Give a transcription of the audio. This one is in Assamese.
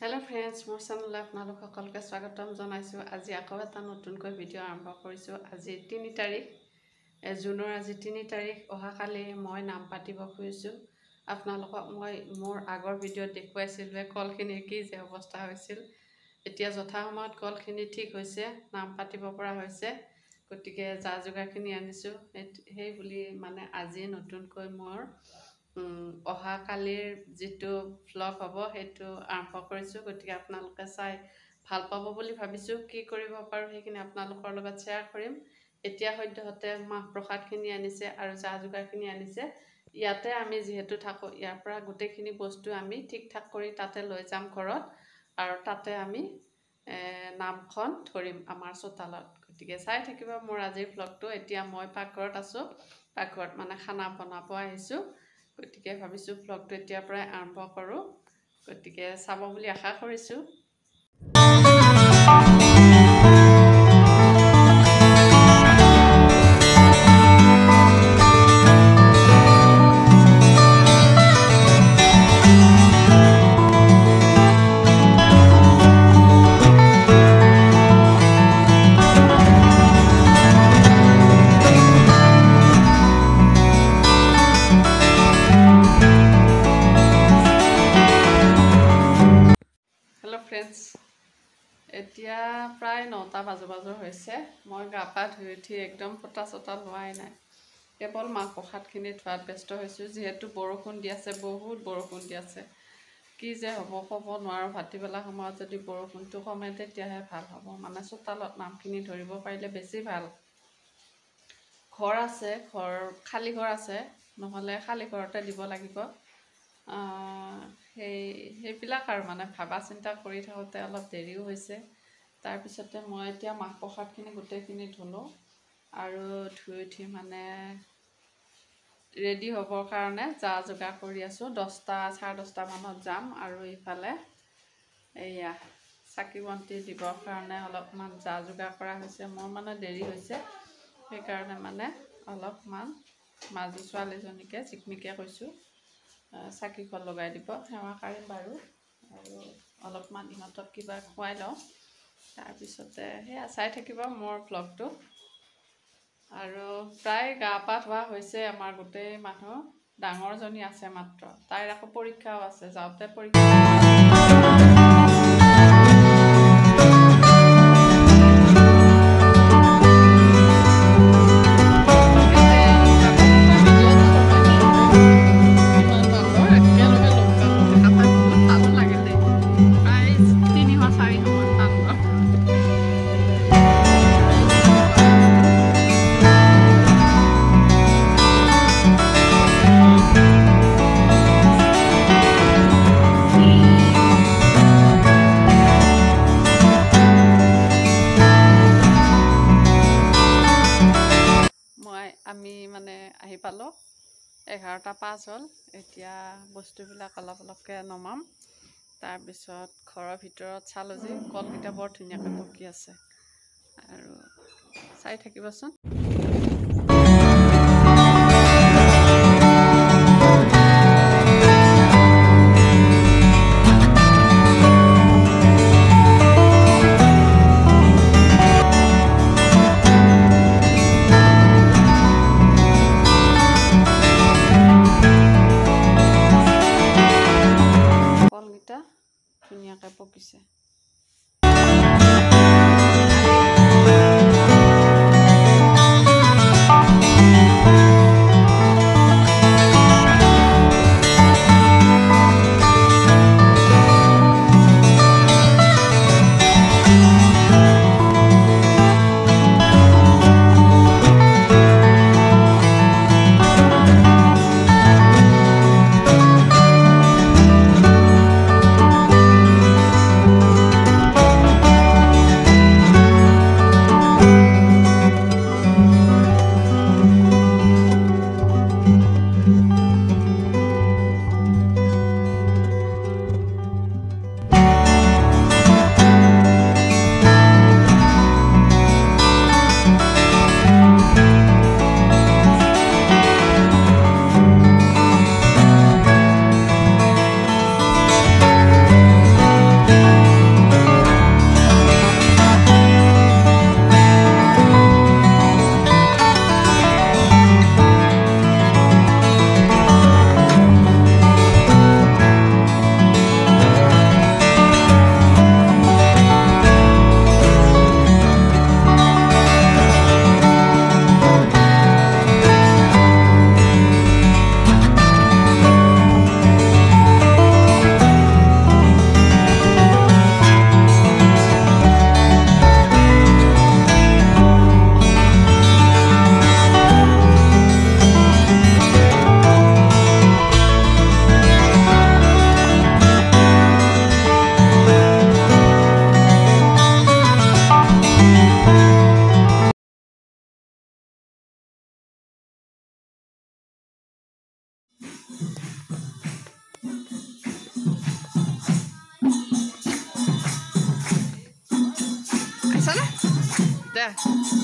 Hello friends, মোৰ চেনেললৈ আপোনালোক সকলোকে স্বাগতম জনাইছো। আজি আকৌ এটা নতুনকৈ ভিডিঅ' আৰম্ভ কৰিছো। আজি 3 তাৰিখ জুনৰ আজি 3 তাৰিখ অহাকালি মই নাম পাতিব খুজিছো। আপোনালোকক মই মোৰ আগৰ ভিডিঅ'ত দেখুৱাইছিলো কলখিনিৰ কি যে অৱস্থা হৈছিল। এতিয়া যথাসময়ত কলখিনি ঠিক হৈছে, নাম পাতিব পৰা হৈছে। গতিকে যা যোগাৰখিনি আনিছো। সেই বুলি মানে আজি নতুনকৈ মোৰ অহাকালিৰ যেটো ব্লগ হ'ব হেতু আৰম্ভ কৰিছো। গতিকে আপোনালোকে চাই ভাল পাব বুলি ভাবিছো। কি কৰিব পাৰো সেইখিনি আপোনালোকৰ লগত শেয়াৰ কৰিম। এতিয়া সদ্যহতে মাহ প্ৰসাদখিনি আনিছে আৰু যা যোগাৰখিনি আনিছে। ইয়াতে আমি যেহেতু থাকো, ইয়াৰ পৰা গোটেইখিনি বস্তু আমি ঠিক ঠাক কৰি তাতে লৈ যাম ঘৰত আৰু তাতে আমি নামখন ধৰিম আমাৰ চোতালত। গতিকে চাই থাকিব মোৰ আজিৰ ব্লগটো। এতিয়া মই পাকঘৰত আছো, পাকঘৰত মানে খানা বনাব আহিছো। গতিকে ভাবিছো ব্লগটো এতিয়াৰ পৰাই আৰম্ভ কৰো। গতিকে চাব বুলি আশা কৰিছো। এতিয়া প্ৰায় 9টা বাজু হৈছে। মই গা পা ধুই উঠি একদম ফটা চটা লোৱাই নাই, কেৱল মাহ প্ৰসাদখিনি ধোৱাত ব্যস্ত হৈছোঁ। যিহেতু বৰষুণ দি আছে, বহুত বৰষুণ দি আছে। কি যে হ'ব ক'ব নোৱাৰোঁ। ভাটিবেলা সময়ত যদি বৰষুণটো কমে তেতিয়াহে ভাল হ'ব। মানে চোতালত নামখিনি ধৰিব পাৰিলে বেছি ভাল। ঘৰ আছে, খালী ঘৰ আছে, নহ'লে খালী ঘৰতে দিব লাগিব। সেইবিলাক আৰু মানে ভাবা চিন্তা কৰি থাকোঁতে অলপ দেৰিও হৈছে। তাৰপিছতে মই এতিয়া মাহ প্ৰসাদখিনি গোটেইখিনি ধুলোঁ আৰু ধুই উঠি মানে ৰেডি হ'বৰ কাৰণে যা যোগাৰ কৰি আছোঁ। 10টা চাৰে 10টা মানত যাম আৰু ইফালে এয়া চাকি বন্তি দিবৰ কাৰণে অলপমান যা যোগাৰ কৰা হৈছে। মোৰ মানে দেৰি হৈছে, সেইকাৰণে মানে অলপমান মাজু ছোৱালীজনীকে চিকমিকে কৈছোঁ চাকিখন লগাই দিব। সেৱা কাঢ়িম বাৰু আৰু অলপমান ইহঁতক কিবা খুৱাই লওঁ। তাৰপিছতে সেয়া চাই থাকিব মোৰ ব্লগটো। আৰু প্ৰায় গা পা ধোৱা হৈছে আমাৰ গোটেই মানুহ। ডাঙৰজনী আছে মাত্ৰ, তাইৰ আকৌ পৰীক্ষাও আছে। যাওঁতে পৰীক্ষা আহি পালোঁ। 11টা 5 হ'ল। এতিয়া বস্তুবিলাক অলপ অলপকৈ নমাম। তাৰপিছত ঘৰৰ ভিতৰত চালোঁ যে কলকেইটা বৰ ধুনীয়াকৈ পকি আছে আৰু চাই থাকিবচোন। ধুনীয়াকৈ পকিছে। যা